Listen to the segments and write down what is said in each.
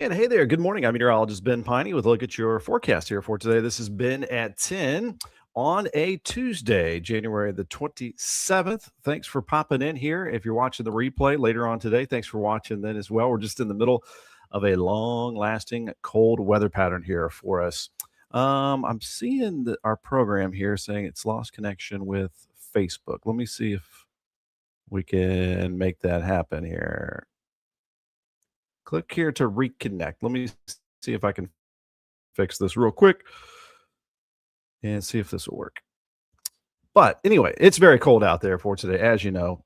And hey there, good morning. I'm meteorologist Ben Peine with a look at your forecast here for today. This has been at 10 on a Tuesday, January the 27th. Thanks for popping in here. If you're watching the replay later on today, thanks for watching then as well. We're just in the middle of a long lasting cold weather pattern here for us. I'm seeing our program here saying it's lost connection with Facebook. Let me see if we can make that happen here. Click here to reconnect. Let me see if I can fix this real quick and see if this will work. But anyway, it's very cold out there for today, as you know.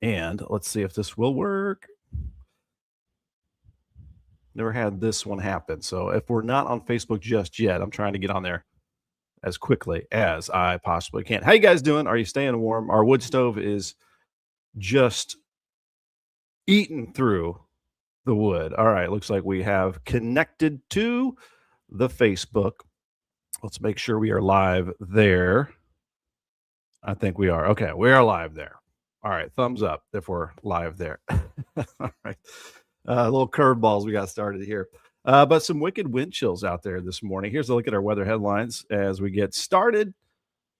And let's see if this will work. Never had this one happen. So if we're not on Facebook just yet, I'm trying to get on there as quickly as I possibly can. How you guys doing? Are you staying warm? Our wood stove is just eating through the wood. All right, looks like we have connected to the Facebook. Let's make sure we are live there. I think we are. Okay, we are live there. All right, thumbs up if we're live there. All right. Little curveballs we got started here. But some wicked wind chills out there this morning. Here's a look at our weather headlines as we get started.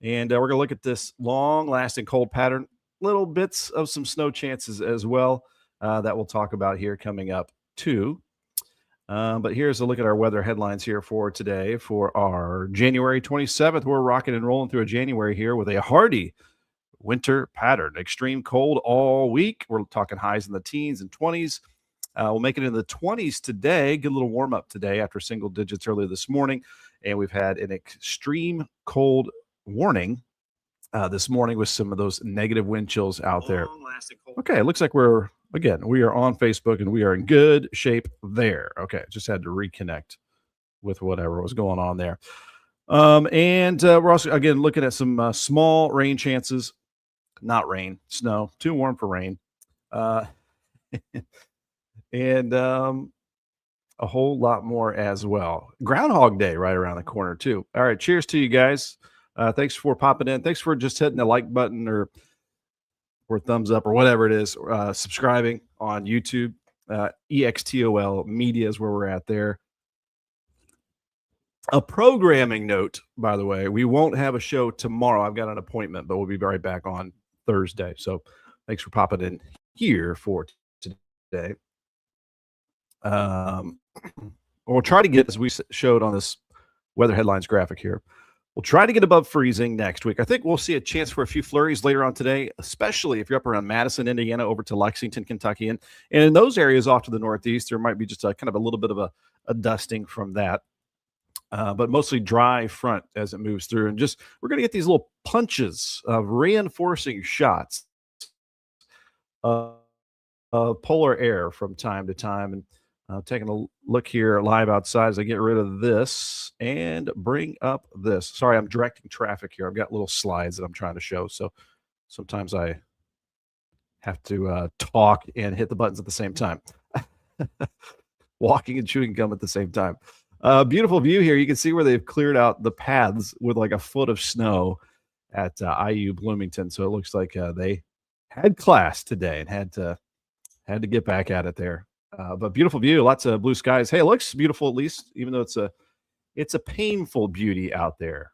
And we're going to look at this long lasting cold pattern, little bits of some snow chances as well that we'll talk about here coming up too. But here's a look at our weather headlines here for today for our January 27th. We're rocking and rolling through a January here with a hardy winter pattern. Extreme cold all week. We're talking highs in the teens and 20s. We'll make it in the 20s today. Get a little warm up today after single digits earlier this morning. And we've had an extreme cold warning this morning with some of those negative wind chills out there. Okay, it looks like we are on Facebook and we are in good shape there. Okay, just had to reconnect with whatever was going on there. And we're also, again, looking at some small rain chances. Not rain, snow. Too warm for rain. And a whole lot more as well. Groundhog Day right around the corner, too. All right, cheers to you guys. Thanks for popping in. Thanks for just hitting the like button or thumbs up or whatever it is. Subscribing on YouTube. Extol Media is where we're at there. A programming note, by the way, we won't have a show tomorrow. I've got an appointment, but we'll be right back on Thursday. So thanks for popping in here for today. We'll try to get, as we showed on this weather headlines graphic here, we'll try to get above freezing next week. I think we'll see a chance for a few flurries later on today, especially if you're up around Madison, Indiana, over to Lexington, Kentucky. And in those areas off to the northeast, there might be just a kind of a little bit of a dusting from that. But mostly dry front as it moves through. And just we're going to get these little punches of reinforcing shots of polar air from time to time. And taking a look here live outside as I get rid of this and bring up this. Sorry, I'm directing traffic here. I've got little slides that I'm trying to show. So sometimes I have to talk and hit the buttons at the same time. Walking and chewing gum at the same time. Beautiful view here. You can see where they've cleared out the paths with like a foot of snow at IU Bloomington. So it looks like they had class today and had to get back at it there. But beautiful view, lots of blue skies. Hey, it looks beautiful at least, even though it's a painful beauty out there.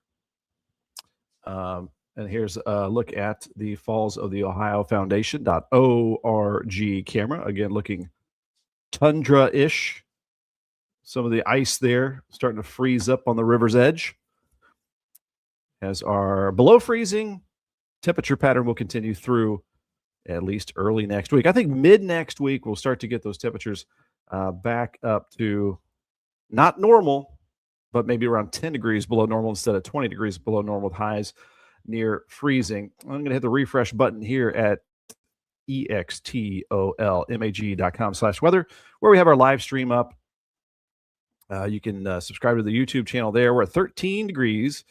And here's a look at the Falls of the Ohio Foundation.org camera. Again, looking tundra-ish. Some of the ice there starting to freeze up on the river's edge. As our below freezing temperature pattern will continue through at least early next week. I think mid next week we'll start to get those temperatures back up to not normal, but maybe around 10 degrees below normal instead of 20 degrees below normal with highs near freezing. I'm going to hit the refresh button here at extolmag.com/weather, where we have our live stream up. You can subscribe to the YouTube channel there. We're at 13 degrees.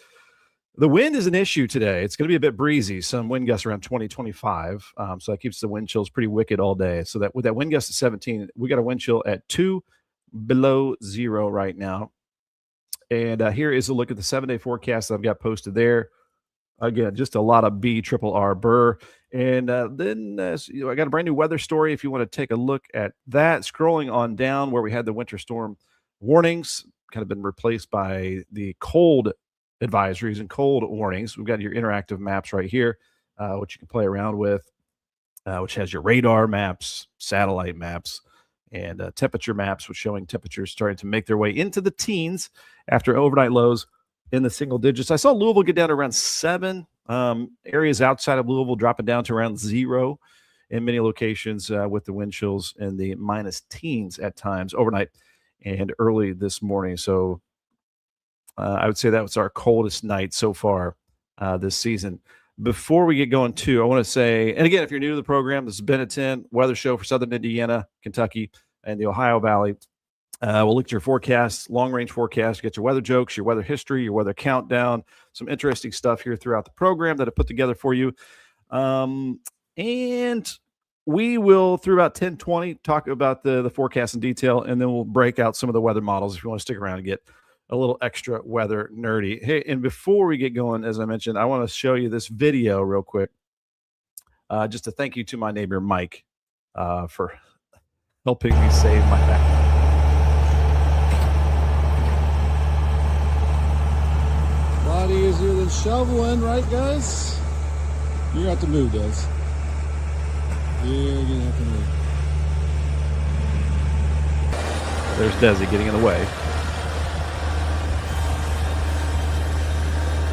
The wind is an issue today. It's going to be a bit breezy, some wind gusts around 20, 25. So that keeps the wind chills pretty wicked all day. So that with that wind gust at 17, we got a wind chill at 2 below zero right now. And here is a look at the 7-day forecast that I've got posted there. Again, just a lot of B triple R Burr. And then I got a brand new weather story if you want to take a look at that. Scrolling on down where we had the winter storm warnings, kind of been replaced by the cold advisories and cold warnings. We've got your interactive maps right here, which you can play around with, which has your radar maps, satellite maps, and temperature maps, which showing temperatures starting to make their way into the teens after overnight lows in the single digits. I saw Louisville get down to around 7. Areas outside of Louisville dropping down to around 0 in many locations, with the wind chills in the minus teens at times overnight and early this morning. So I would say that was our coldest night so far this season. Before we get going, too, I want to say, and again, if you're new to the program, this is Ben Peine, weather show for Southern Indiana, Kentucky, and the Ohio Valley. We'll look at your forecasts, long-range forecasts, get your weather jokes, your weather history, your weather countdown, some interesting stuff here throughout the program that I put together for you. And we will, through about 10:20, talk about the forecast in detail, and then we'll break out some of the weather models if you want to stick around and get a little extra weather nerdy. Hey, and before we get going, as I mentioned, I want to show you this video real quick, just to thank you to my neighbor, Mike, for helping me save my back. A lot easier than shoveling, right, guys? You're gonna have to move, Des. You're gonna have to move. There's Desi getting in the way.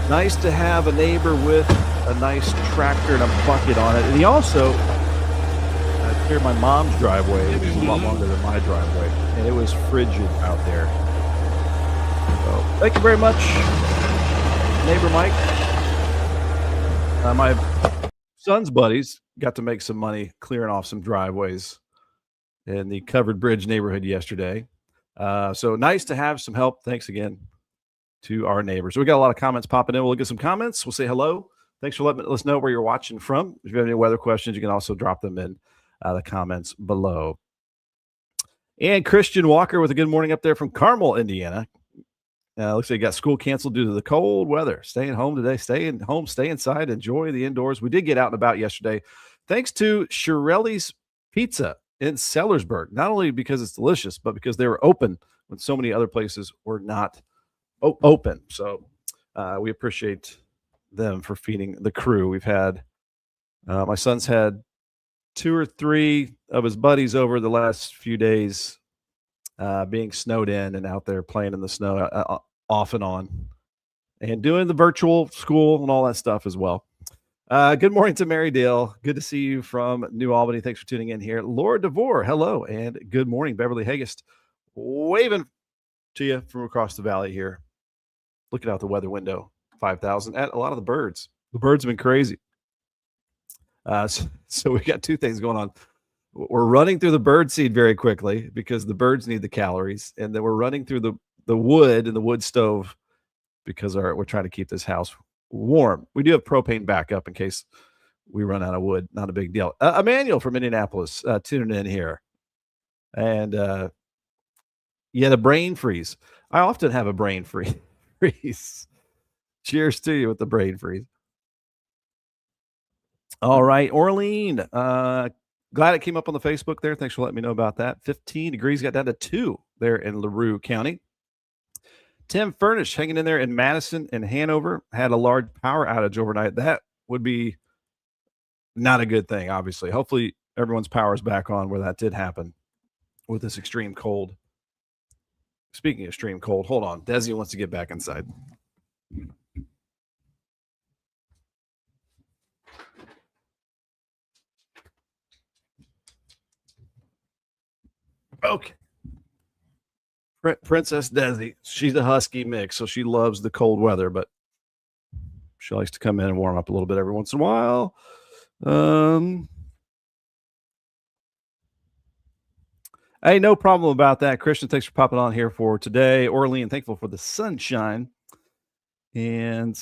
Nice to have a neighbor with a nice tractor and a bucket on it. And he also cleared my mom's driveway, which is a lot longer than my driveway. And it was frigid out there. So thank you very much, neighbor Mike. My son's buddies got to make some money clearing off some driveways in the Covered Bridge neighborhood yesterday. So nice to have some help. Thanks again to our neighbors. So we got a lot of comments popping in. We'll look at some comments. We'll say hello. Thanks for letting us know where you're watching from. If you have any weather questions, you can also drop them in the comments below. And Christian Walker with a good morning up there from Carmel, Indiana. Looks like you got school canceled due to the cold weather. Staying home today. Stay home, stay inside, enjoy the indoors. We did get out and about yesterday, thanks to Shirelli's Pizza in Sellersburg. Not only because it's delicious, but because they were open when so many other places were not open. So we appreciate them for feeding the crew. We've had my son's had 2 or 3 of his buddies over the last few days, being snowed in and out there playing in the snow off and on, and doing the virtual school and all that stuff as well. Good morning to Mary Dale. Good to see you from New Albany. Thanks for tuning in here. Laura DeVore, hello, and good morning. Beverly Hagest, waving to you from across the valley here. Looking out the weather window, 5,000 at a lot of the birds. The birds have been crazy. So we got 2 things going on. We're running through the bird seed very quickly because the birds need the calories. And then we're running through the wood and the wood stove because we're trying to keep this house warm. We do have propane backup in case we run out of wood. Not a big deal. Emmanuel from Indianapolis tuning in here. And you had a brain freeze. I often have a brain freeze. Cheers to you with the brain freeze. All right, Orlean. Glad it came up on the Facebook there. Thanks for letting me know about that. 15 degrees, got down to 2 there in LaRue County. Tim Furnish hanging in there in Madison and Hanover. Had a large power outage overnight. That would be not a good thing, obviously. Hopefully everyone's power is back on where that did happen with this extreme cold. Speaking of extreme cold, hold on. Desi wants to get back inside. Okay. Princess Desi, she's a husky mix, so she loves the cold weather, but she likes to come in and warm up a little bit every once in a while. Hey, no problem about that. Christian, thanks for popping on here for today. Orlean, thankful for the sunshine. And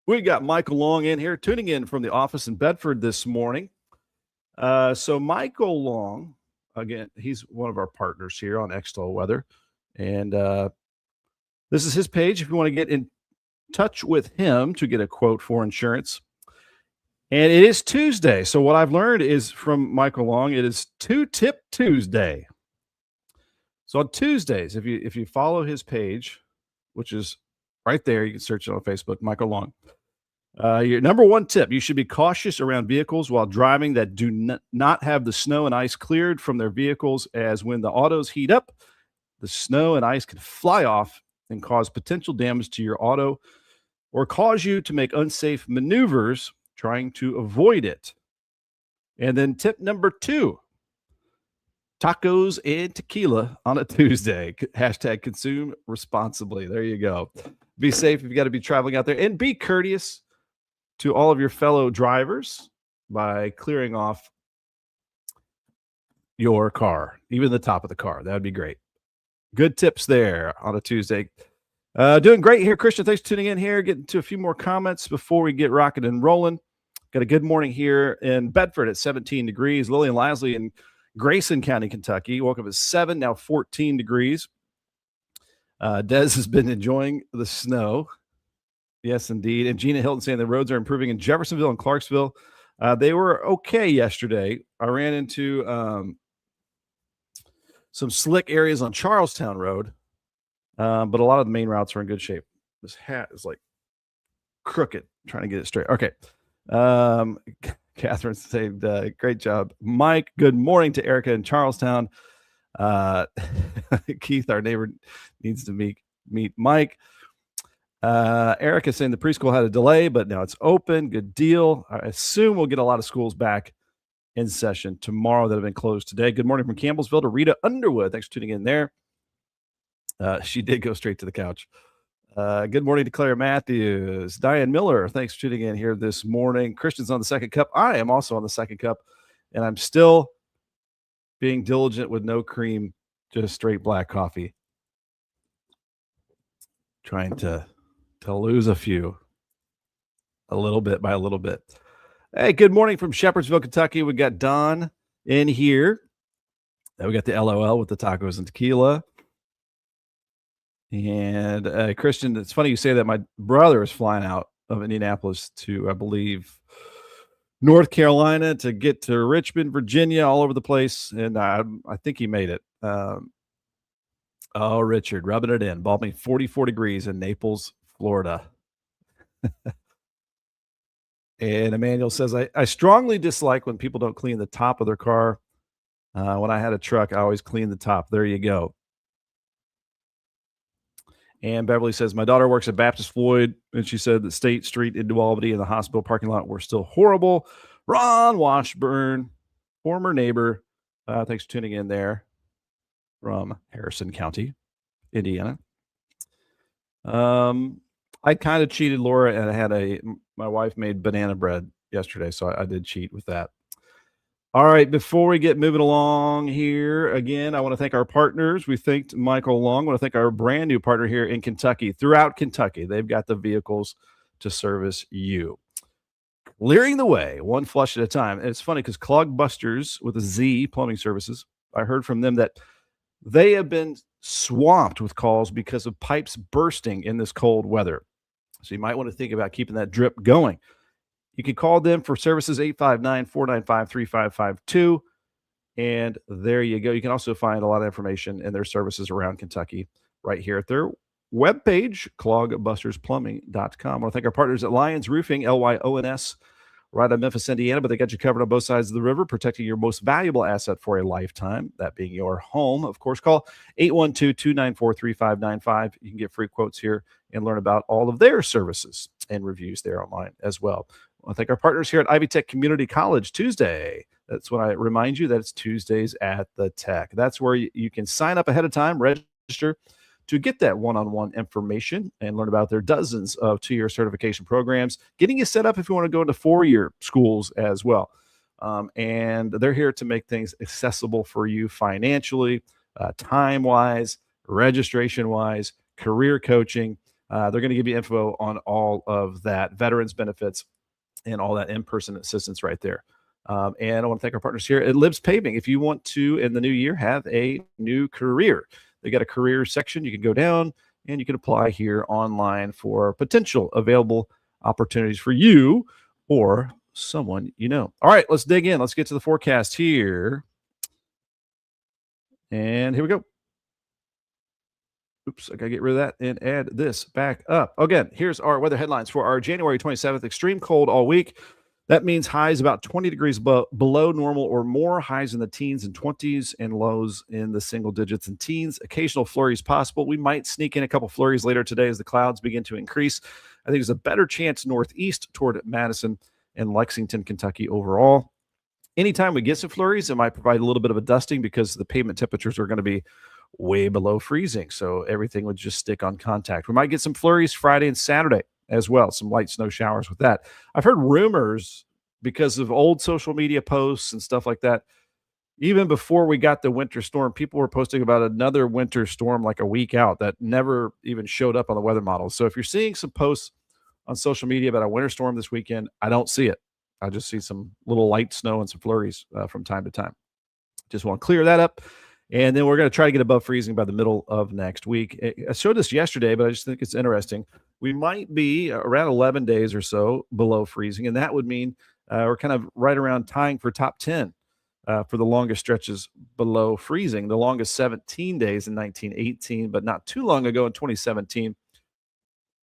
we got Michael Long in here, tuning in from the office in Bedford this morning. So Michael Long, again, he's one of our partners here on Extol Weather. And this is his page if you want to get in touch with him to get a quote for insurance. And it is Tuesday. So what I've learned is from Michael Long, it is Two Tip Tuesday. So on Tuesdays, if you follow his page, which is right there, you can search it on Facebook, Michael Long. Your number one tip: you should be cautious around vehicles while driving that do not have the snow and ice cleared from their vehicles, as when the autos heat up, the snow and ice can fly off and cause potential damage to your auto or cause you to make unsafe maneuvers trying to avoid it. And then tip number 2, tacos and tequila on a Tuesday. Hashtag consume responsibly. There you go. Be safe if you got to be traveling out there, and be courteous to all of your fellow drivers by clearing off your car, even the top of the car. That would be great. Good tips there on a Tuesday. Doing great here, Christian. Thanks for tuning in here. Getting to a few more comments before we get rocking and rolling. Got a good morning here in Bedford at 17 degrees. Lillian Lasley in Grayson County, Kentucky. Woke up at 7, now 14 degrees. Des has been enjoying the snow. Yes, indeed. And Gina Hilton saying the roads are improving in Jeffersonville and Clarksville. They were okay yesterday. I ran into some slick areas on Charlestown Road, but a lot of the main routes are in good shape. This hat is like crooked, trying to get it straight. Okay. Catherine said, great job, Mike. Good morning to Erica in Charlestown. Keith, our neighbor, needs to meet Mike. Erica saying the preschool had a delay, but now it's open. Good deal. I assume we'll get a lot of schools back in session tomorrow that have been closed today. Good morning from Campbellsville to Rita Underwood. Thanks for tuning in there. She did go straight to the couch. Good morning to Claire Matthews. Diane Miller, thanks for tuning in here this morning. Christian's on the second cup. I am also on the second cup, and I'm still being diligent with no cream, just straight black coffee. Trying to lose a little bit by a little bit. Hey, good morning from Shepherdsville, Kentucky. We got Don in here. We got the LOL with the tacos and tequila. And Christian, it's funny you say that. My brother is flying out of Indianapolis to, I believe, North Carolina to get to Richmond, Virginia, all over the place. And I think he made it. Oh, Richard, rubbing it in. Balmy 44 degrees in Naples, Florida. And Emmanuel says, I strongly dislike when people don't clean the top of their car. When I had a truck, I always cleaned the top. There you go. And Beverly says, my daughter works at Baptist Floyd, and she said that State Street in New Albany and the hospital parking lot were still horrible. Ron Washburn, former neighbor. Thanks for tuning in there from Harrison County, Indiana. I kind of cheated, Laura, and I had my wife made banana bread yesterday, so I did cheat with that. All right, before we get moving along here, again, I want to thank our partners. We thanked Michael Long. I want to thank our brand new partner here in Kentucky, throughout Kentucky. They've got the vehicles to service you. Clearing the way, one flush at a time. And it's funny because Clogbusters with a Z, plumbing services, I heard from them that they have been swamped with calls because of pipes bursting in this cold weather. So you might want to think about keeping that drip going. You can call them for services, 859-495-3552. And there you go. You can also find a lot of information in their services around Kentucky right here at their webpage, clogbustersplumbing.com. I want to thank our partners at Lyons Roofing, Lyons, right out of Memphis, Indiana, but they got you covered on both sides of the river, protecting your most valuable asset for a lifetime, that being your home. Of course, call 812-294-3595. You can get free quotes here and learn about all of their services and reviews there online as well. I want to thank our partners here at Ivy Tech Community College. Tuesday, that's when I remind you that it's Tuesdays at the Tech. That's where you can sign up ahead of time, register to get that one-on-one information and learn about their dozens of 2-year certification programs, getting you set up if you want to go into 4-year schools as well. And they're here to make things accessible for you financially, time-wise, registration-wise, career coaching. They're going to give you info on all of that, veterans benefits, and all that in-person assistance right there. And I want to thank our partners here at Libs Paving. If you want to, in the new year, have a new career, they got a career section. You can go down and you can apply here online for potential available opportunities for you or someone you know. All right, let's dig in. Let's get to the forecast here. And here we go. Oops, I got to get rid of that and add this back up. Again, here's our weather headlines for our January 27th. Extreme cold all week. That means highs about 20 degrees below normal or more, highs in the teens and 20s, and lows in the single digits and teens. Occasional flurries possible. We might sneak in a couple flurries later today as the clouds begin to increase. I think there's a better chance northeast toward Madison and Lexington, Kentucky overall. Anytime we get some flurries, it might provide a little bit of a dusting because the pavement temperatures are going to be way below freezing. So everything would just stick on contact. We might get some flurries Friday and Saturday as well, some light snow showers with that. I've heard rumors because of old social media posts and stuff like that. Even before we got the winter storm, people were posting about another winter storm like a week out that never even showed up on the weather model. So if you're seeing some posts on social media about a winter storm this weekend, I don't see it. I just see some little light snow and some flurries from time to time. Just want to clear that up. And then we're going to try to get above freezing by the middle of next week. I showed this yesterday, but I just think it's interesting. We might be around 11 days or so below freezing, and that would mean we're kind of right around tying for top 10 for the longest stretches below freezing. The longest 17 days in 1918, but not too long ago in 2017,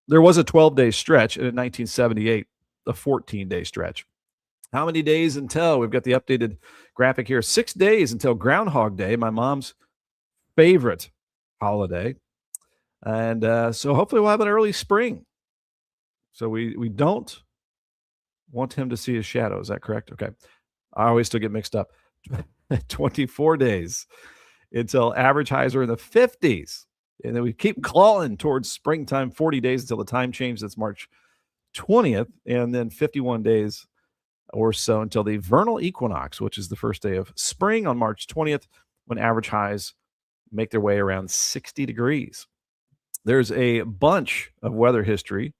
there was a 12-day stretch, and in 1978, a 14-day stretch. How many days until? We've got the updated graphic here. 6 days until Groundhog Day, my mom's favorite holiday. And so hopefully we'll have an early spring. So we don't want him to see his shadow. Is that correct? Okay. I always still get mixed up. 24 days until average highs are in the 50s. And then we keep clawing towards springtime, 40 days until the time change. That's March 20th. And then 51 days or so until the vernal equinox, which is the first day of spring on March 20th, when average highs make their way around 60 degrees. There's a bunch of weather history.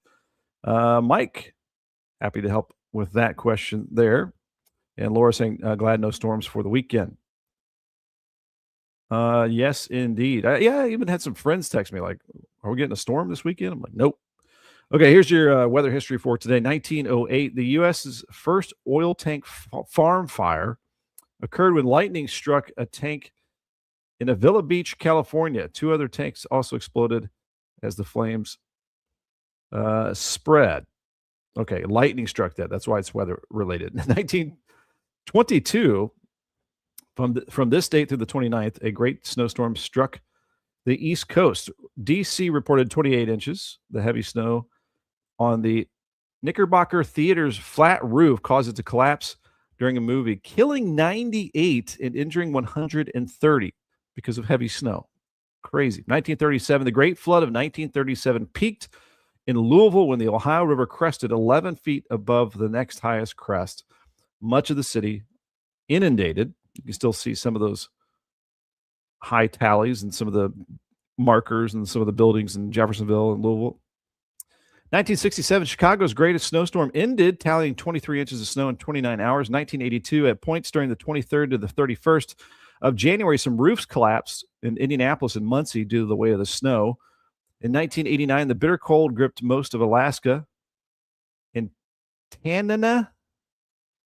Mike, happy to help with that question there. And Laura saying, glad no storms for the weekend. Yes, indeed. Yeah, I even had some friends text me like, are we getting a storm this weekend? I'm like, nope. Okay, here's your weather history for today. 1908, the U.S.'s first oil tank farm fire occurred when lightning struck a tank in Avila Beach, California. 2 other tanks also exploded as the flames spread. Okay, lightning struck that. That's why it's weather related. 1922, from this date through the 29th, a great snowstorm struck the East Coast. D.C. reported 28 inches. The heavy snow on the Knickerbocker Theater's flat roof caused it to collapse during a movie, killing 98 and injuring 130 because of heavy snow. Crazy. 1937, the Great Flood of 1937 peaked in Louisville when the Ohio River crested 11 feet above the next highest crest. Much of the city inundated. You can still see some of those high tallies and some of the markers and some of the buildings in Jeffersonville and Louisville. 1967, Chicago's greatest snowstorm ended, tallying 23 inches of snow in 29 hours. 1982, at points during the 23rd to the 31st of January, some roofs collapsed in Indianapolis and Muncie due to the weight of the snow. In 1989, the bitter cold gripped most of Alaska. In Tanana,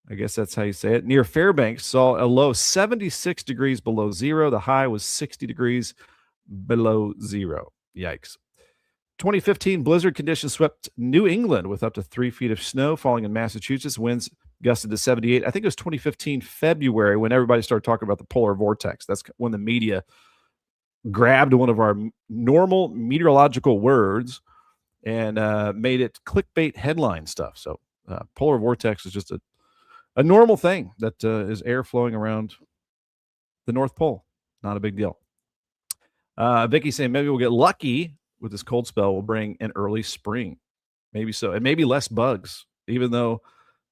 I guess that's how you say it, near Fairbanks, saw a low 76 degrees below zero. The high was 60 degrees below zero. Yikes. 2015 blizzard conditions swept New England with up to 3 feet of snow falling in Massachusetts. Winds gusted to 78. I think it was 2015 February when everybody started talking about the polar vortex. That's when the media grabbed one of our normal meteorological words and made it clickbait headline stuff. So polar vortex is just a normal thing that is air flowing around the North Pole. Not a big deal. Vicky saying maybe we'll get lucky with this cold spell. Will bring an early spring. Maybe so. And maybe less bugs, even though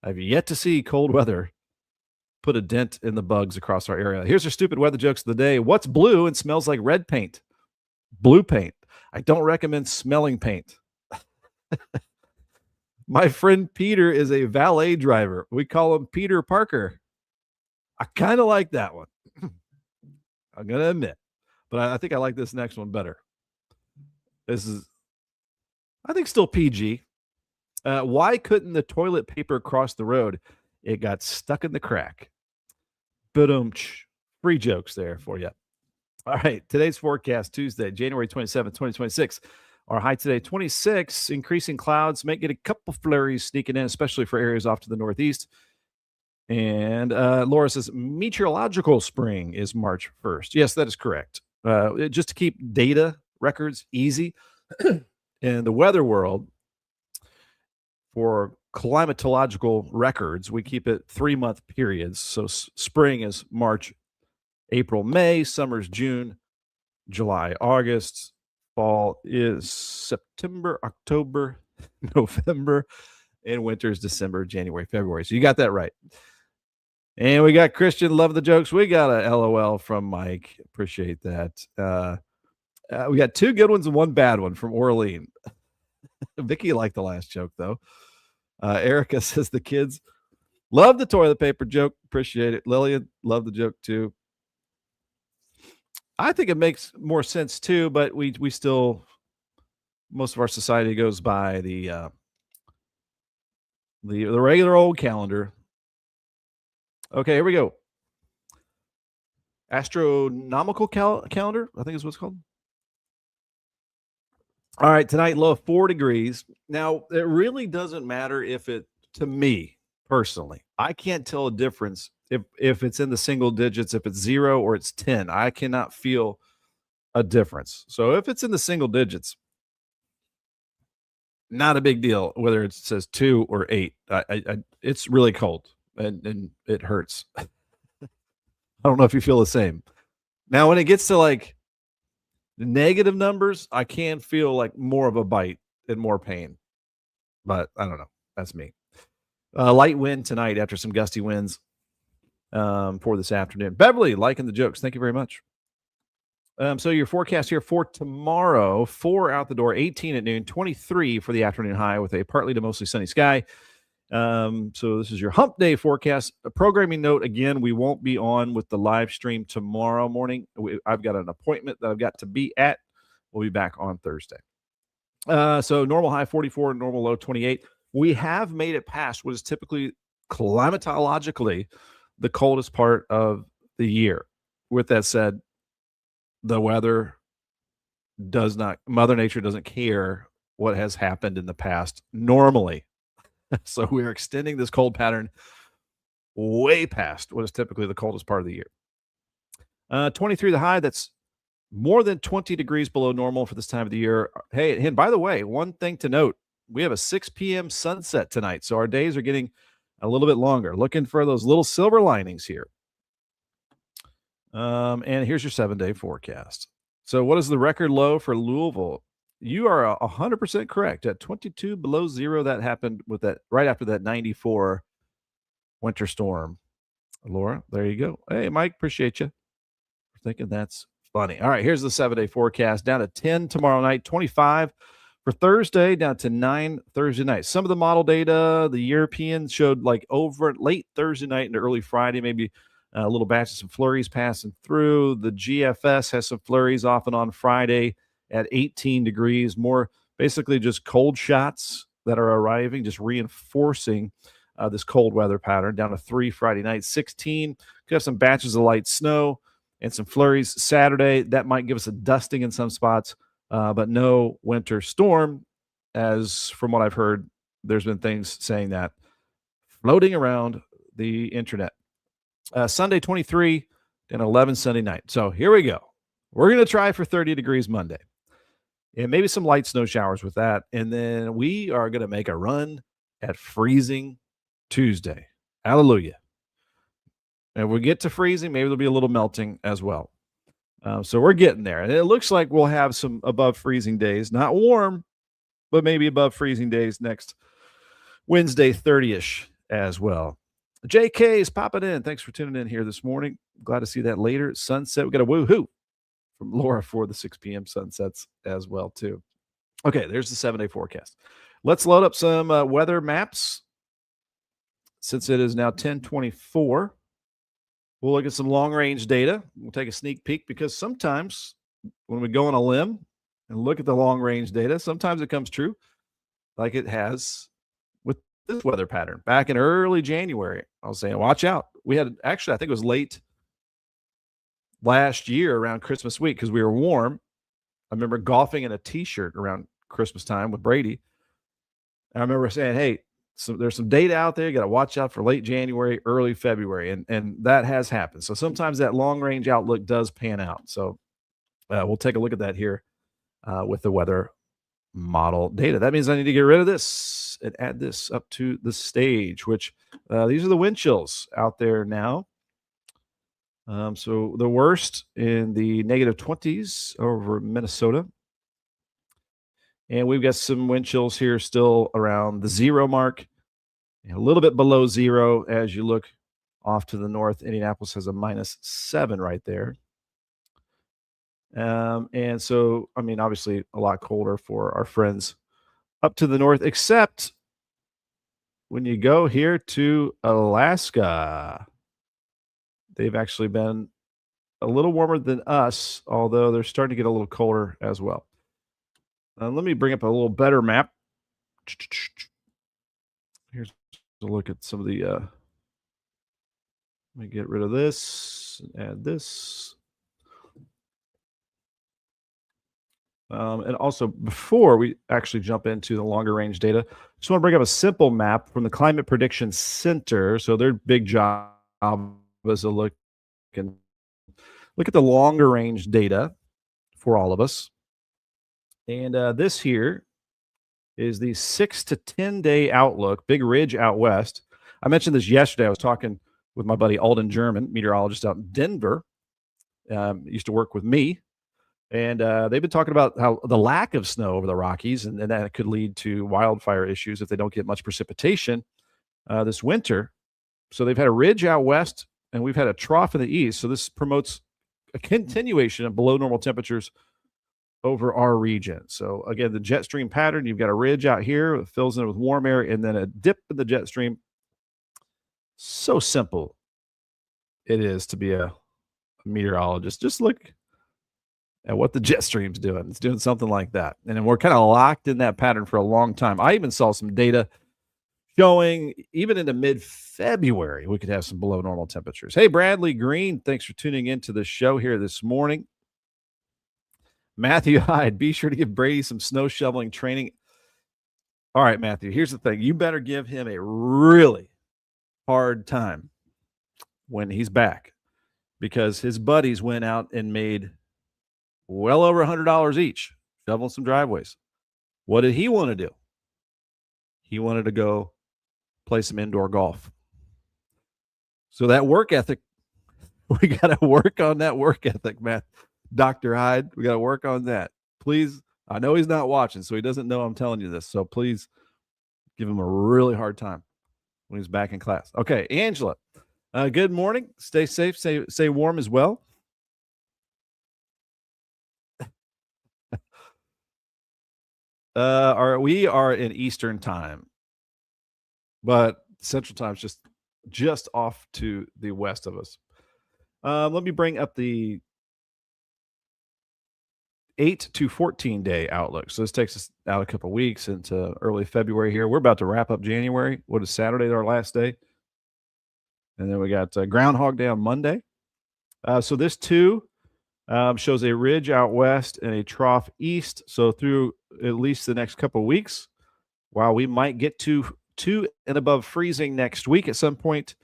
I've yet to see cold weather put a dent in the bugs across our area. Here's your stupid weather jokes of the day. What's blue and smells like red paint? Blue paint. I don't recommend smelling paint. My friend Peter is a valet driver. We call him Peter Parker. I kind of like that one. I'm going to admit. But I think I like this next one better. This is, I think, still PG. Why couldn't the toilet paper cross the road? It got stuck in the crack. Boom. Free jokes there for you. All right. Today's forecast, Tuesday, January 27th, 2026. Our high today, 26. Increasing clouds. Might get a couple flurries sneaking in, especially for areas off to the northeast. And Laura says meteorological spring is March 1st. Yes, that is correct. Just to keep data records easy. In the weather world, for climatological records, we keep it 3-month periods. So spring is March, April, May, summer's June, July, August, fall is September, October, November, and winter is December, January, February. So you got that right. And we got Christian, love the jokes. We got a LOL from Mike. Appreciate that. We got 2 good ones and 1 bad one from Orlean. Vicky liked the last joke, though. Erica says the kids love the toilet paper joke. Appreciate it. Lillian, love the joke, too. I think it makes more sense, too, but we still, most of our society goes by the regular old calendar. Okay, here we go. Astronomical calendar, I think is what it's called. All right, tonight low of 4 degrees. Now, it really doesn't matter to me personally, I can't tell a difference if it's in the single digits, if it's 0 or it's 10. I cannot feel a difference. So if it's in the single digits, not a big deal whether it says 2 or 8. It's really cold and it hurts. I don't know if you feel the same. Now, when it gets to like the negative numbers, I can feel like more of a bite and more pain. But I don't know. That's me. Light wind tonight after some gusty winds for this afternoon. Beverly, liking the jokes. Thank you very much. So your forecast here for tomorrow, 4 out the door, 18 at noon, 23 for the afternoon high with a partly to mostly sunny sky. So this is your hump day forecast. A programming note, again, we won't be on with the live stream tomorrow morning. I've got an appointment that I've got to be at. We'll be back on Thursday. So normal high 44, normal low 28. We have made it past what is typically climatologically the coldest part of the year. With that said, the weather Mother Nature doesn't care what has happened in the past normally. So we're extending this cold pattern way past what is typically the coldest part of the year. 23 the high, that's more than 20 degrees below normal for this time of the year. Hey, and by the way, one thing to note, we have a 6 p.m. sunset tonight, so our days are getting a little bit longer. Looking for those little silver linings here. And here's your 7-day forecast. So what is the record low for Louisville? You are 100% correct. At 22 below zero, that happened with that right after that 94 winter storm. Laura, there you go. Hey, Mike, appreciate you for thinking that's funny. All right, here's the 7-day forecast. Down to 10 tomorrow night, 25 for Thursday, down to 9 Thursday night. Some of the model data, the European showed like over late Thursday night into early Friday, maybe a little batch of some flurries passing through. The GFS has some flurries off and on Friday at 18 degrees, more basically just cold shots that are arriving, just reinforcing this cold weather pattern. Down to 3 Friday night, 16. Could have some batches of light snow and some flurries Saturday. That might give us a dusting in some spots, but no winter storm, as from what I've heard, there's been things saying that floating around the internet. Sunday, 23, and 11 Sunday night. So here we go. We're going to try for 30 degrees Monday. And maybe some light snow showers with that. And then we are going to make a run at freezing Tuesday. Hallelujah. And we'll get to freezing. Maybe there'll be a little melting as well. So we're getting there. And it looks like we'll have some above freezing days. Not warm, but maybe above freezing days next Wednesday, 30-ish as well. JK is popping in. Thanks for tuning in here this morning. Glad to see that later. Sunset. We got a woohoo from Laura for the 6 p.m. sunsets as well, too. Okay, there's the 7-day forecast. Let's load up some weather maps. Since it is now 10:24, we'll look at some long-range data. We'll take a sneak peek because sometimes when we go on a limb, and look at the long range data. Sometimes it comes true, like it has with this weather pattern. Back in early January, I was saying, watch out. We had actually, I think it was late last year around Christmas week because we were warm. I remember golfing in a t-shirt around Christmas time with Brady. And I remember saying, hey, so there's some data out there. You got to watch out for late January, early February. And that has happened. So sometimes that long range outlook does pan out. So we'll take a look at that here with the weather model data. That means I need to get rid of this and add this up to the stage, which these are the wind chills out there now. So the worst in the negative 20s over Minnesota. And we've got some wind chills here still around the 0 mark, a little bit below 0 as you look off to the north. Indianapolis has a -7 right there. And so, I mean, obviously a lot colder for our friends up to the north, except when you go here to Alaska. They've actually been a little warmer than us, although they're starting to get a little colder as well. Let me bring up a little better map. Here's a look at some of the. Let me get rid of this and add this. And also, before we actually jump into the longer range data, just want to bring up a simple map from the Climate Prediction Center. So their big job is to look at the longer range data for all of us. And this here is the 6 to 10 day outlook, Big Ridge out west. I mentioned this yesterday. I was talking with my buddy Alden German, meteorologist out in Denver. Used to work with me. And they've been talking about how the lack of snow over the Rockies, and that could lead to wildfire issues if they don't get much precipitation this winter. So they've had a ridge out west, and we've had a trough in the east. So this promotes a continuation of below normal temperatures over our region. So again, the jet stream pattern, you've got a ridge out here that fills in with warm air and then a dip in the jet stream. So simple it is to be a meteorologist. Just look at what the jet stream's doing. It's doing something like that. And then we're kind of locked in that pattern for a long time. I even saw some data showing even into mid-February, we could have some below normal temperatures. Hey, Bradley Green, thanks for tuning into the show here this morning. Matthew Hyde, be sure to give Brady some snow shoveling training. All right, Matthew, here's the thing. You better give him a really hard time when he's back because his buddies went out and made well over $100 each shoveling some driveways. What did he want to do? He wanted to go play some indoor golf. So that work ethic, we got to work on that work ethic, Matt. Dr. Hyde, we got to work on that. Please, I know he's not watching, so he doesn't know I'm telling you this. So please give him a really hard time when he's back in class. Okay, Angela, good morning. Stay safe, stay warm as well. We are in Eastern time, but Central time is just off to the west of us. Let me bring up the 8 to 14 day outlook. So this takes us out a couple weeks into early February here. We're about to wrap up January. What is Saturday, our last day? And then we got Groundhog Day on Monday. So this too shows a ridge out west and a trough east. So through at least the next couple of weeks, while we might get to 2 and above freezing next week at some point,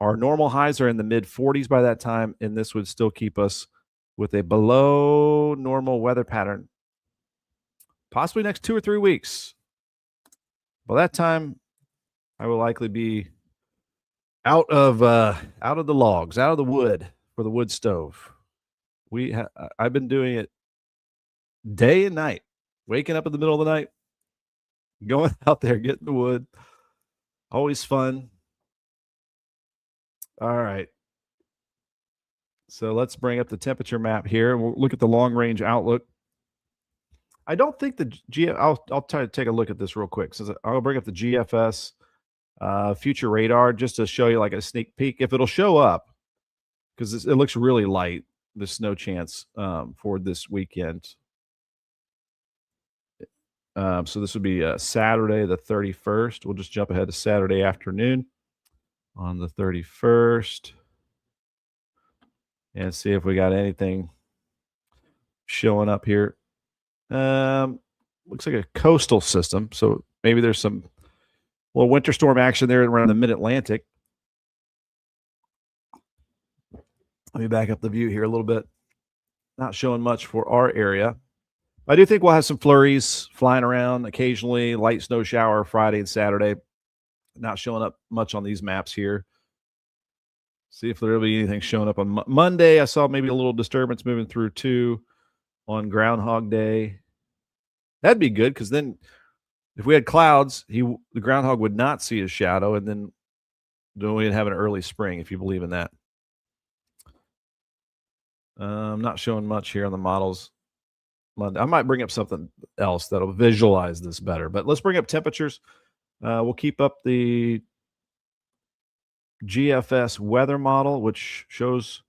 our normal highs are in the mid 40s by that time, and this would still keep us with a below normal weather pattern, possibly next 2 or 3 weeks. By that time, I will likely be out of the logs, out of the wood for the wood stove. I've been doing it day and night, waking up in the middle of the night, going out there, getting the wood. Always fun. All right. So let's bring up the temperature map here, and we'll look at the long range outlook. I don't think I'll try to take a look at this real quick. So I'll bring up the GFS future radar just to show you like a sneak peek if it'll show up, because it looks really light, the snow chance for this weekend. So this would be Saturday the 31st. We'll just jump ahead to Saturday afternoon on the 31st and see if we got anything showing up here. Looks like a coastal system, so maybe there's some little winter storm action there around the mid-Atlantic. Let me back up the view here a little bit. Not showing much for our area. I do think we'll have some flurries flying around occasionally, light snow shower Friday and Saturday. Not showing up much on these maps here. See if there'll be anything showing up on Monday. I saw maybe a little disturbance moving through too on Groundhog Day. That'd be good because then if we had clouds, the groundhog would not see his shadow, and then we'd have an early spring if you believe in that. I'm not showing much here on the models. Monday. I might bring up something else that'll visualize this better, but let's bring up temperatures. We'll keep up the GFS weather model, which shows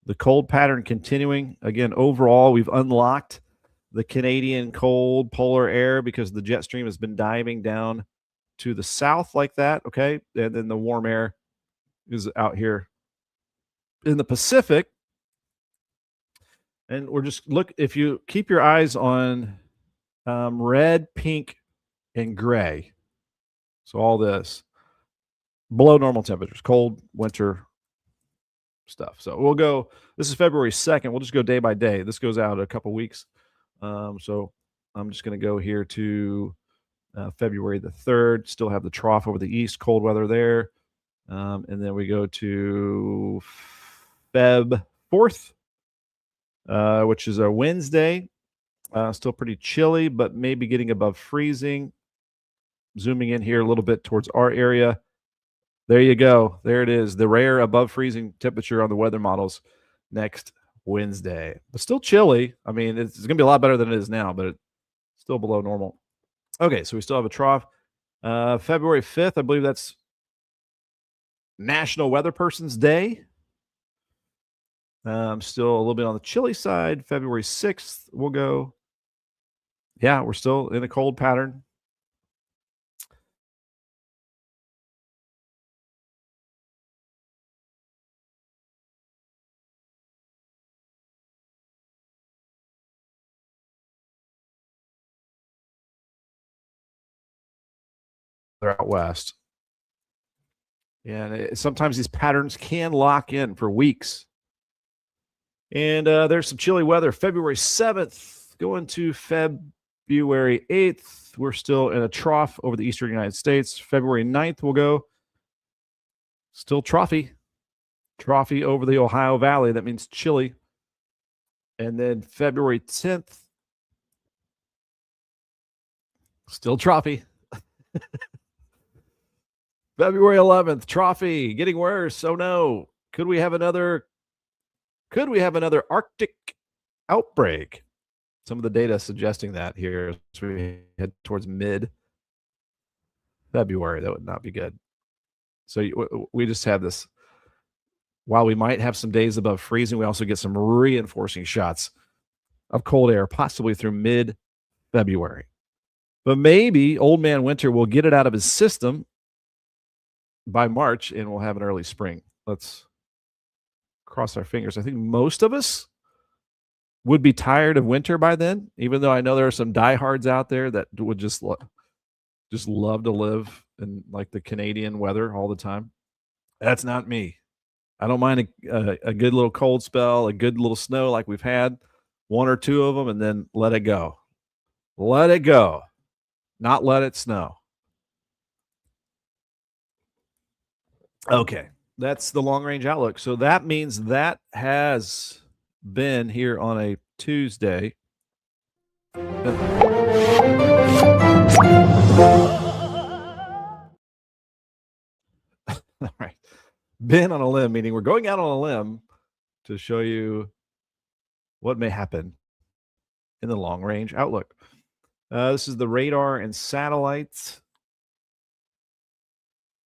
the cold pattern continuing. Again, overall, we've unlocked the Canadian cold polar air because the jet stream has been diving down to the south like that, okay? And then the warm air is out here in the Pacific. And we're just if you keep your eyes on red, pink, and gray. So all this below normal temperatures, cold winter stuff. So we'll go, this is February 2nd. We'll just go day by day. This goes out a couple weeks. So I'm just going to go here to February the 3rd. Still have the trough over the east, cold weather there. And then we go to Feb 4th. Which is a Wednesday. Still pretty chilly, but maybe getting above freezing. Zooming in here a little bit towards our area. There you go. There it is. The rare above freezing temperature on the weather models next Wednesday. But still chilly. I mean, it's going to be a lot better than it is now, but it's still below normal. Okay, so we still have a trough. February 5th, I believe that's National Weather Person's Day. Still a little bit on the chilly side. February 6th, we'll go. Yeah, we're still in a cold pattern. They're out west. And sometimes these patterns can lock in for weeks. And there's some chilly weather. February 7th, going to February 8th. We're still in a trough over the eastern United States. February 9th, we'll go. Still trophy. Trophy over the Ohio Valley. That means chilly. And then February 10th, still trophy. February 11th, trophy. Getting worse. Oh, no. Could we have another Arctic outbreak? Some of the data suggesting that here as we head towards mid-February. That would not be good. So we just have this. While we might have some days above freezing, we also get some reinforcing shots of cold air, possibly through mid-February. But maybe Old Man Winter will get it out of his system by March, and we'll have an early spring. Let's cross our fingers. I think most of us would be tired of winter by then, even though I know there are some diehards out there that would just love to live in like the Canadian weather all the time. That's not me. I don't mind a good little cold spell, a good little snow like we've had, one or two of them, and then let it go. Let it go. Not let it snow. Okay. That's the long range outlook. So that means that has been here on a Tuesday. All right. Been on a limb, meaning we're going out on a limb to show you what may happen in the long range outlook. This is the radar and satellites.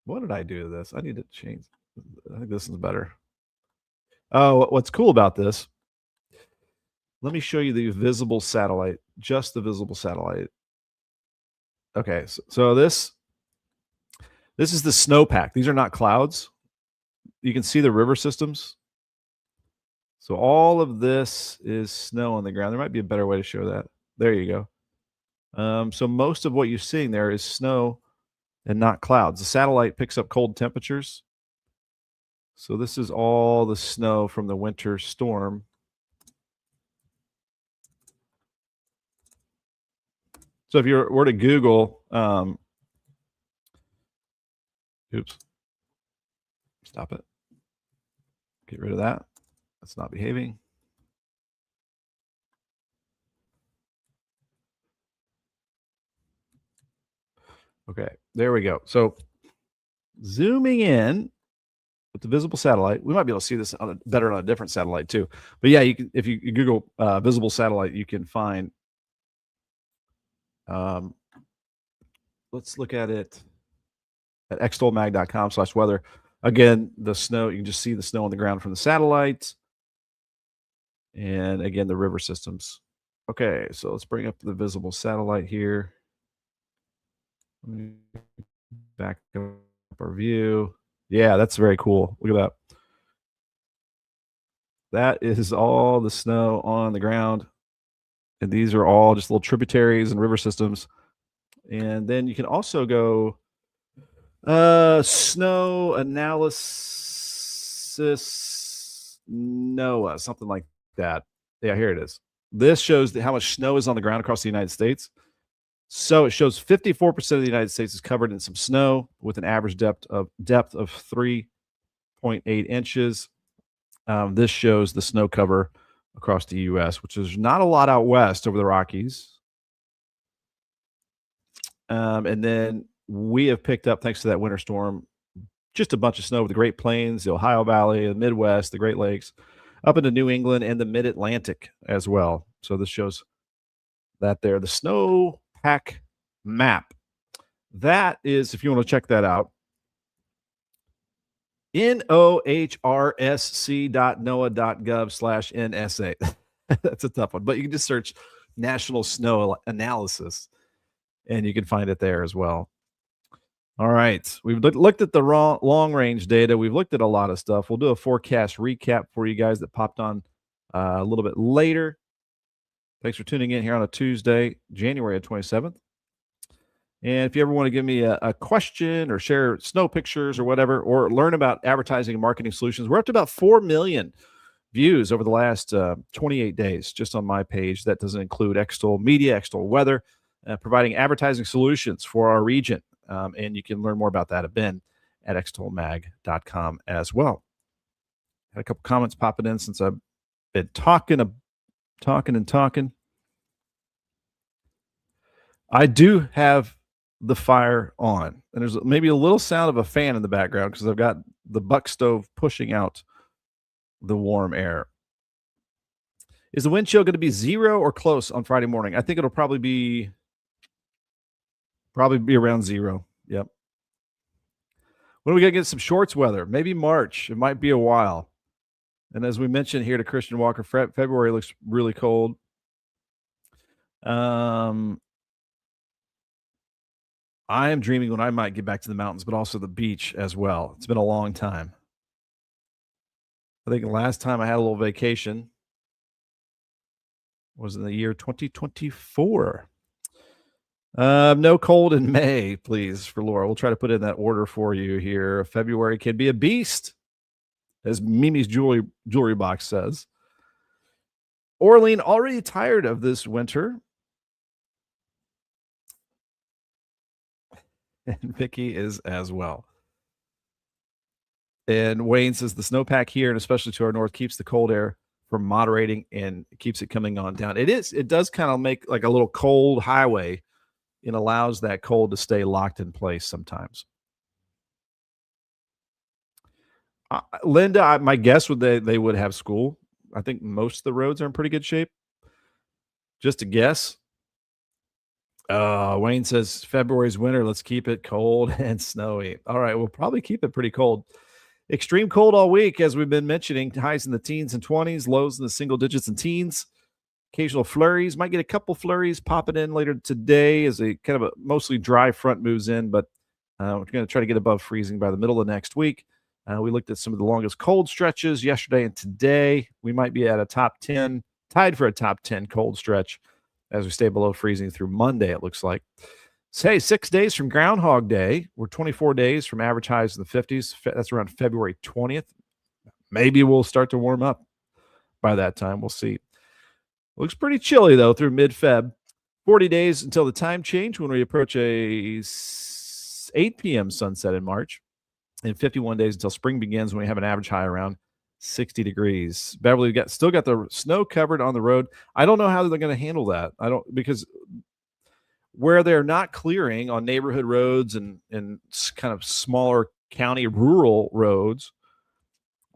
What did I do to this? I need to change. I think this is better. Oh, what's cool about this? Let me show you the visible satellite, just the visible satellite. Okay, so this is the snowpack. These are not clouds. You can see the river systems. So all of this is snow on the ground. There might be a better way to show that. There you go. So most of what you're seeing there is snow and not clouds. The satellite picks up cold temperatures. So this is all the snow from the winter storm. So if you were to Google, oops, stop it. Get rid of that. That's not behaving. Okay, there we go. Zooming in with the visible satellite, we might be able to see this better on a different satellite too. But yeah, you can, if you Google visible satellite, you can find. Let's look at it at extolmag.com/weather. Again, the snow, you can just see the snow on the ground from the satellites. And again, the river systems. Okay, so let's bring up the visible satellite here. Let me back up our view. Yeah, that's very cool. Look at that. That is all the snow on the ground. And these are all just little tributaries and river systems. And then you can also go snow analysis NOAA, something like that. Yeah, here it is. This shows how much snow is on the ground across the United States. So it shows 54% of the United States is covered in some snow with an average depth of 3.8 inches. This shows the snow cover across the U.S., which is not a lot out west over the Rockies. And then we have picked up, thanks to that winter storm, just a bunch of snow over the Great Plains, the Ohio Valley, the Midwest, the Great Lakes, up into New England and the Mid-Atlantic as well. So this shows that there. The snowpack map. That is, if you want to check that out, nohrsc.noaa.gov/NSA. That's a tough one, but you can just search National Snow Analysis and you can find it there as well. All right. We've looked at the long range data. We've looked at a lot of stuff. We'll do a forecast recap for you guys that popped on a little bit later. Thanks for tuning in here on a Tuesday, January 27th. And if you ever want to give me a question or share snow pictures or whatever, or learn about advertising and marketing solutions, we're up to about 4 million views over the last 28 days just on my page. That doesn't include Extol Media, Extol Weather, providing advertising solutions for our region. And you can learn more about that at Ben at extolmag.com as well. Had a couple comments popping in since I've been talking. I do have the fire on, and there's maybe a little sound of a fan in the background because I've got the buck stove pushing out the warm air. Is the wind chill going to be 0 or close on Friday morning? I think it'll probably be around 0. Yep. When are we going to get some shorts weather? Maybe March. It might be a while. And as we mentioned here to Christian Walker, February looks really cold. I am dreaming when I might get back to the mountains, but also the beach as well. It's been a long time. I think the last time I had a little vacation was in the year 2024. No cold in May, please, for Laura. We'll try to put in that order for you here. February can be a beast, as Mimi's jewelry box says. Orlean, already tired of this winter. And Vicky is as well. And Wayne says the snowpack here, and especially to our north, keeps the cold air from moderating and keeps it coming on down. It does kind of make like a little cold highway and allows that cold to stay locked in place sometimes. Linda, my guess would they would have school. I think most of the roads are in pretty good shape. Just a guess. Wayne says February's winter. Let's keep it cold and snowy. All right, we'll probably keep it pretty cold. Extreme cold all week, as we've been mentioning. Highs in the teens and 20s, lows in the single digits and teens. Occasional flurries. Might get a couple flurries popping in later today as a kind of a mostly dry front moves in, but we're going to try to get above freezing by the middle of next week. We looked at some of the longest cold stretches yesterday and today. We might be at a top 10, tied for a top 10 cold stretch as we stay below freezing through Monday, it looks like. So, hey, 6 days from Groundhog Day. We're 24 days from average highs in the 50s. That's around February 20th. Maybe we'll start to warm up by that time. We'll see. Looks pretty chilly, though, through mid-Feb. 40 days until the time change when we approach a 8 p.m. sunset in March. And 51 days until spring begins when we have an average high around 60 degrees. Beverly still got the snow covered on the road. I don't know how they're going to handle that. Because where they're not clearing on neighborhood roads and kind of smaller county rural roads,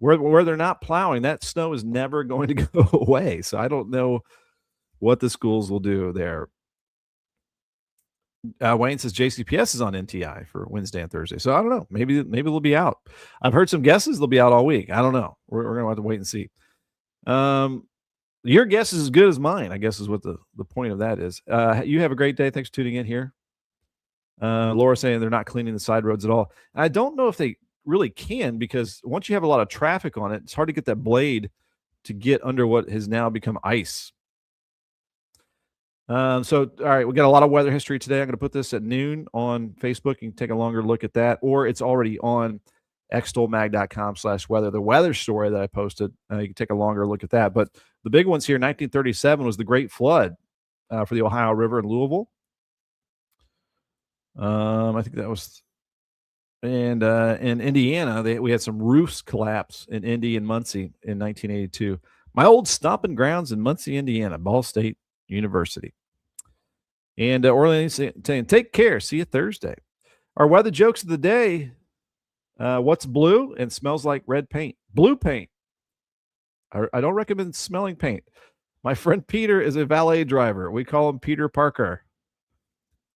where they're not plowing, that snow is never going to go away. So I don't know what the schools will do there. Wayne says JCPS is on NTI for Wednesday and Thursday. So I don't know. Maybe they'll be out. I've heard some guesses they'll be out all week. I don't know. We're going to have to wait and see. Your guess is as good as mine, I guess is what the point of that is. You have a great day. Thanks for tuning in here. Laura saying they're not cleaning the side roads at all. I don't know if they really can, because once you have a lot of traffic on it, it's hard to get that blade to get under what has now become ice. So, all right, we got a lot of weather history today. I'm going to put this at noon on Facebook. You can take a longer look at that, or it's already on extolmag.com/weather. The weather story that I posted, you can take a longer look at that. But the big ones here, 1937 was the Great Flood for the Ohio River in Louisville. I think that was, and in Indiana, we had some roofs collapse in Indy and Muncie in 1982. My old stomping grounds in Muncie, Indiana, Ball State University. And Orleans saying, take care. See you Thursday. Our weather jokes of the day. What's blue and smells like red paint? Blue paint. I don't recommend smelling paint. My friend Peter is a valet driver. We call him Peter Parker.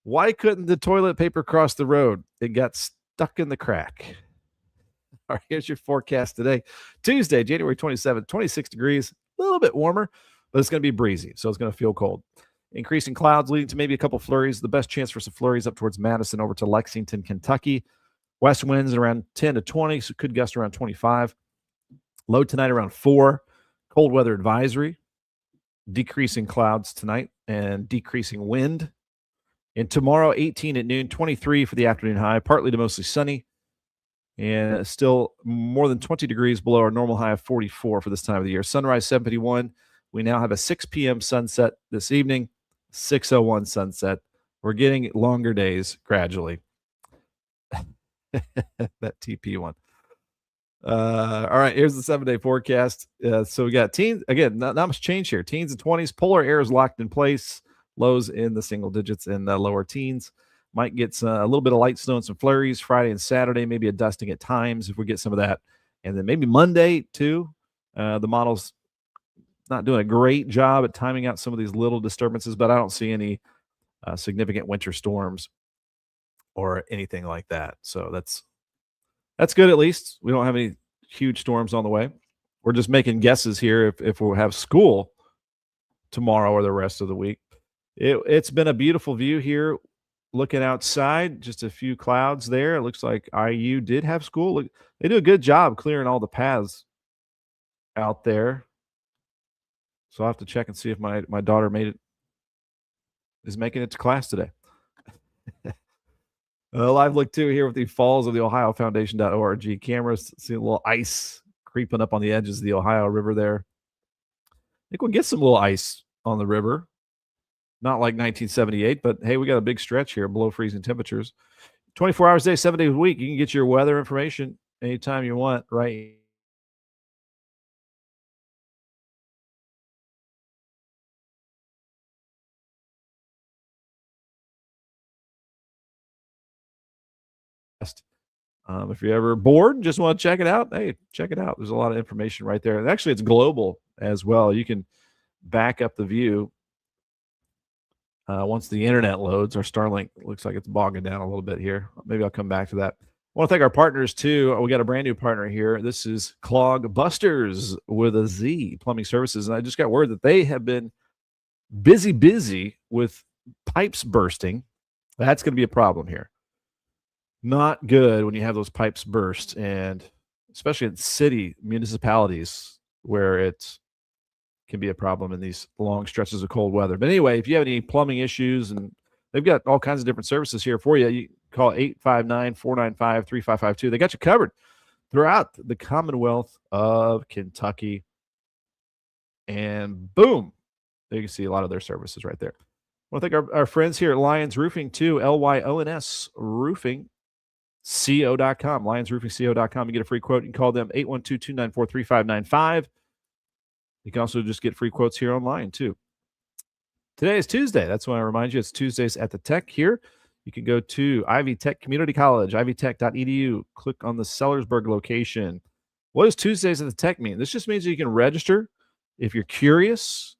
Why couldn't the toilet paper cross the road? It got stuck in the crack. All right, here's your forecast today. Tuesday, January 27th, 26 degrees, a little bit warmer, but it's going to be breezy, so it's going to feel cold. Increasing clouds leading to maybe a couple flurries. The best chance for some flurries up towards Madison over to Lexington, Kentucky. West winds around 10 to 20, so could gust around 25. Low tonight around 4. Cold weather advisory. Decreasing clouds tonight and decreasing wind. And tomorrow, 18 at noon, 23 for the afternoon high, partly to mostly sunny. And still more than 20 degrees below our normal high of 44 for this time of the year. Sunrise 7:51. We now have a 6 p.m. sunset this evening, 6:01 sunset. We're getting longer days gradually. That TP one. All right, here's the 7-day forecast. So we got teens. Again, not much change here. Teens and 20s. Polar air is locked in place. Lows in the single digits and the lower teens. Might get a little bit of light snow and some flurries Friday and Saturday, maybe a dusting at times if we get some of that. And then maybe Monday, too. The model's not doing a great job at timing out some of these little disturbances, but I don't see any significant winter storms or anything like that. So that's good at least. We don't have any huge storms on the way. We're just making guesses here if we'll have school tomorrow or the rest of the week. It's been a beautiful view here. Looking outside, just a few clouds there. It looks like IU did have school. Look, they do a good job clearing all the paths out there. So I'll have to check and see if my daughter is making it to class today. Live look too here with the falls of the OhioFoundation.org. Cameras see a little ice creeping up on the edges of the Ohio River there. I think we'll get some little ice on the river. Not like 1978, but hey, we got a big stretch here below freezing temperatures. 24 hours a day, 7 days a week. You can get your weather information anytime you want, right? If you're ever bored and just want to check it out, hey, check it out. There's a lot of information right there. And actually, it's global as well. You can back up the view. Once the internet loads, our Starlink looks like it's bogging down a little bit here. Maybe I'll come back to that. I want to thank our partners too. We got a brand new partner here. This is Clog Busters with a Z Plumbing Services. And I just got word that they have been busy with pipes bursting. That's going to be a problem here. Not good when you have those pipes burst, and especially in city municipalities where it can be a problem in these long stretches of cold weather. But anyway, if you have any plumbing issues, and they've got all kinds of different services here for you, you call 859-495-3552. They got you covered throughout the Commonwealth of Kentucky. And boom, you can see a lot of their services right there. I want to thank our friends here at Lyons Roofing too, LYONS Roofing. Co.com, lionsroofingco.com. You get a free quote. You can call them 812-294-3595. You can also just get free quotes here online too. Today is Tuesday. That's when I remind you it's Tuesdays at the Tech here. You can go to Ivy Tech Community College, ivytech.edu. Click on the Sellersburg location. What does Tuesdays at the Tech mean? This just means you can register. If you're curious,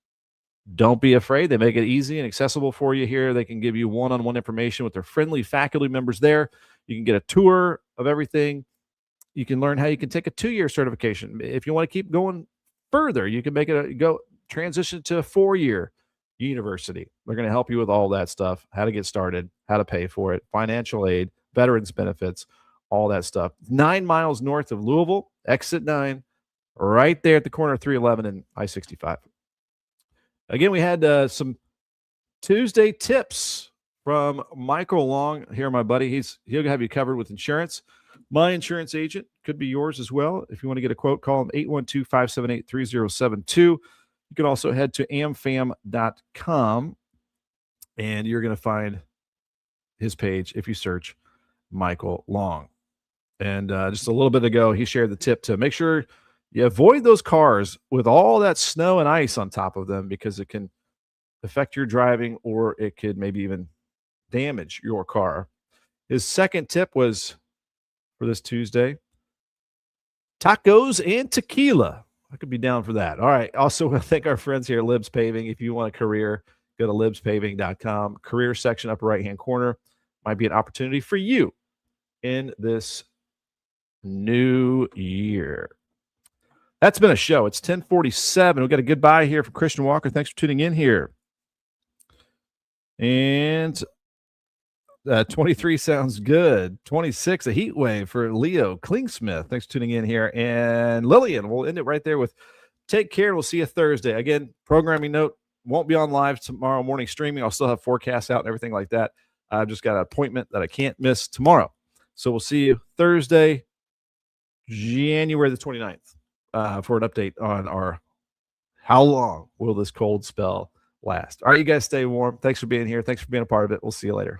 don't be afraid. They make it easy and accessible for you here. They can give you one-on-one information with their friendly faculty members there. You can get a tour of everything. You can learn how you can take a 2-year certification. If you want to keep going further, you can make it transition to a 4-year university. They're going to help you with all that stuff, how to get started, how to pay for it, financial aid, veterans benefits, all that stuff. 9 miles north of Louisville, exit 9, right there at the corner of 311 and I-65. Again, we had some Tuesday tips from Michael Long here, my buddy. He'll have you covered with insurance. My insurance agent could be yours as well. If you want to get a quote, call him 812-578-3072. You can also head to amfam.com, and you're going to find his page if you search Michael Long. And just a little bit ago, he shared the tip to make sure you avoid those cars with all that snow and ice on top of them, because it can affect your driving, or it could maybe even damage your car. His second tip was for this Tuesday: tacos and tequila. I could be down for that. All right. Also, want to thank our friends here at Libs Paving. If you want a career, go to libspaving.com. Career section, upper right-hand corner. Might be an opportunity for you in this new year. That's been a show. It's 10:47. We've got a goodbye here from Christian Walker. Thanks for tuning in here. And 23 sounds good. 26, a heat wave for Leo Klingsmith. Thanks for tuning in here. And Lillian, we'll end it right there with take care. We'll see you Thursday. Again, programming note, won't be on live tomorrow morning streaming. I'll still have forecasts out and everything like that. I've just got an appointment that I can't miss tomorrow. So we'll see you Thursday, January the 29th. For an update on our how long will this cold spell last. All right, you guys stay warm. Thanks for being here. Thanks for being a part of it. We'll see you later.